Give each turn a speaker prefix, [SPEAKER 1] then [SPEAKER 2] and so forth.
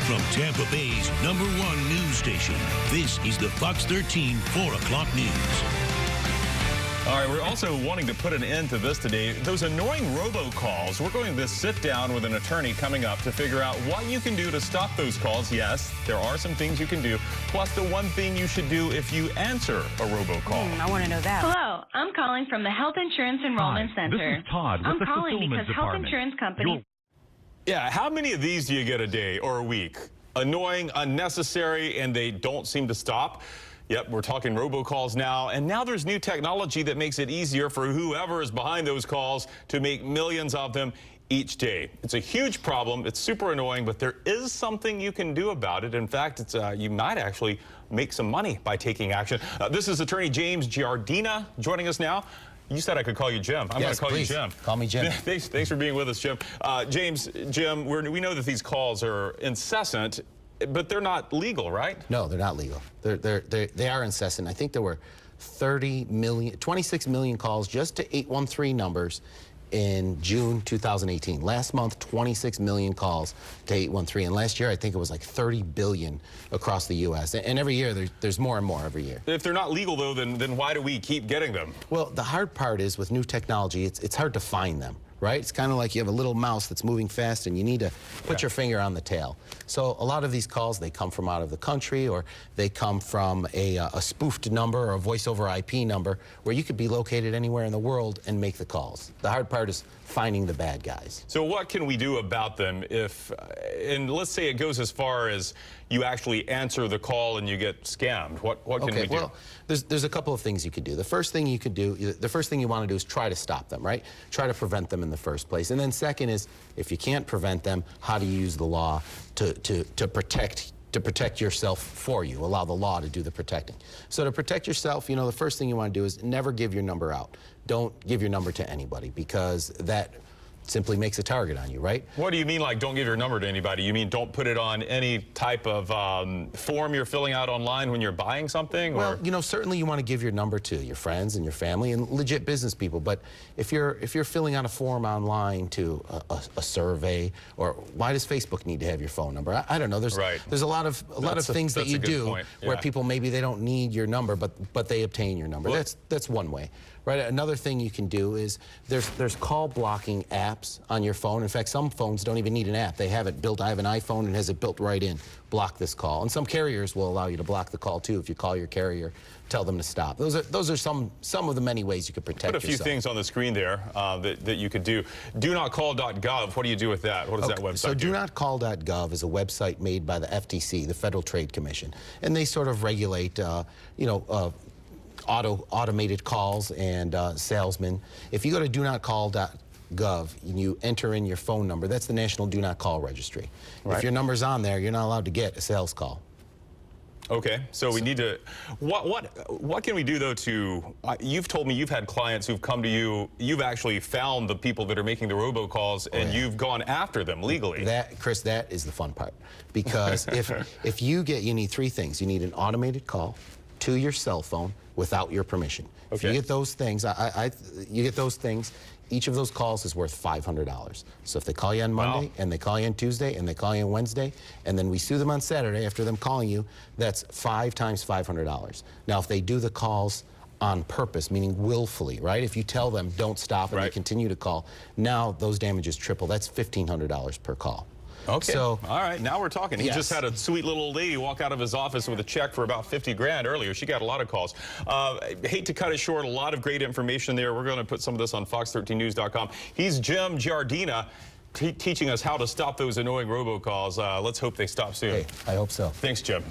[SPEAKER 1] From Tampa Bay's #1 news station, this is the Fox 13 4 o'clock news.
[SPEAKER 2] All right, we're also wanting to put an end to this today. Those annoying robocalls. We're going to sit down with an attorney coming up to figure out what you can do to stop those calls. Yes, there are some things you can do, plus the one thing you should do if you answer a robocall.
[SPEAKER 3] I want to know that.
[SPEAKER 4] Hello, I'm calling from the Health Insurance Enrollment
[SPEAKER 5] Hi,
[SPEAKER 4] Center.
[SPEAKER 5] this is Todd with
[SPEAKER 4] I'm
[SPEAKER 5] the
[SPEAKER 4] calling
[SPEAKER 5] Fulfillment
[SPEAKER 4] because health
[SPEAKER 5] Department.
[SPEAKER 4] insurance companies.
[SPEAKER 2] Yeah, how many of these do you get a day or a week? Annoying, unnecessary, and they don't seem to stop. Yep, we're talking robocalls now, and now there's new technology that makes it easier for whoever is behind those calls to make millions of them each day. It's a huge problem. It's super annoying, but there is something you can do about it. In fact, it's you might actually make some money by taking action. This is attorney James Giardina joining us now. You said I could call you Jim. I'm going to call you Jim.
[SPEAKER 6] Call me Jim.
[SPEAKER 2] Thanks for being with us, Jim. Jim, we know that these calls are incessant, but they're not legal, right?
[SPEAKER 6] No, they're not legal. They are incessant. I think there were 26 million calls just to 813 numbers in June 2018. Last month, 26 million calls to 813. And last year, I think it was like 30 billion across the U.S. And every year, there's more and more every year.
[SPEAKER 2] If they're not legal, though, then why do we keep getting them?
[SPEAKER 6] Well, the hard part is with new technology, it's hard to find them. Right? It's kind of like you have a little mouse that's moving fast and you need to put your finger on the tail. So a lot of these calls, they come from out of the country, or they come from a spoofed number or a voice over IP number where you could be located anywhere in the world and make the calls. The hard part is finding the bad guys.
[SPEAKER 2] So what can we do about them if, and let's say it goes as far as you actually answer the call and you get scammed. What can we do?
[SPEAKER 6] Well, there's a couple of things you could do. The first thing you could do, the first thing you want to do is try to stop them, right? Try to prevent them in the first place. And then second is, if you can't prevent them, how do you use the law to protect yourself for you, allow the law to do the protecting. So to protect yourself, you know, the first thing you want to do is never give your number out. Don't give your number to anybody, because that simply makes a target on you, right?
[SPEAKER 2] What do you mean, like, don't give your number to anybody? You mean don't put it on any type of form you're filling out online when you're buying something?
[SPEAKER 6] Well,
[SPEAKER 2] or?
[SPEAKER 6] you know, certainly you want to give your number to your friends and your family and legit business people, but if you're filling out a form online to a survey, or why does Facebook need to have your phone number? I don't know. There's a lot of things that you do where people, maybe they don't need your number, but they obtain your number. Well, that's one way. Right. Another thing you can do is there's call blocking apps on your phone. In fact, some phones don't even need an app. They have it built. I have an iPhone and has it built right in. Block this call. And some carriers will allow you to block the call too. If you call your carrier, tell them to stop. Those are some of the many ways you could protect yourself.
[SPEAKER 2] Put a few things on the screen there that you could do. DoNotCall.gov. What do you do with that? What does that website do?
[SPEAKER 6] So DoNotCall.gov is a website made by the FTC, the Federal Trade Commission, and they sort of regulate, automated calls and salesmen. If you go to DoNotCall.gov and you enter in your phone number, that's the National Do Not Call Registry. Right. If your number's on there, you're not allowed to get a sales call.
[SPEAKER 2] Okay, so we need to, what can we do though to, you've told me you've had clients who've come to you, you've actually found the people that are making the robocalls and you've gone after them legally.
[SPEAKER 6] Chris, that is the fun part. Because if you need three things. You need an automated call to your cell phone without your permission. Okay. If you get those things, each of those calls is worth $500. So if they call you on Monday, and they call you on Tuesday, and they call you on Wednesday, and then we sue them on Saturday after them calling you, that's 5 times $500. Now, if they do the calls on purpose, meaning willfully, right? If you tell them don't stop and they continue to call, now those damages triple. That's $1,500 per call.
[SPEAKER 2] Okay. So, all right, now we're talking. He just had a sweet little old lady walk out of his office with a check for about 50 grand earlier. She got a lot of calls. Hate to cut it short. A lot of great information there. We're going to put some of this on fox13news.com. He's Jim Giardina, teaching us how to stop those annoying robocalls. Let's hope they stop soon.
[SPEAKER 6] Hey, I hope so.
[SPEAKER 2] Thanks, Jim.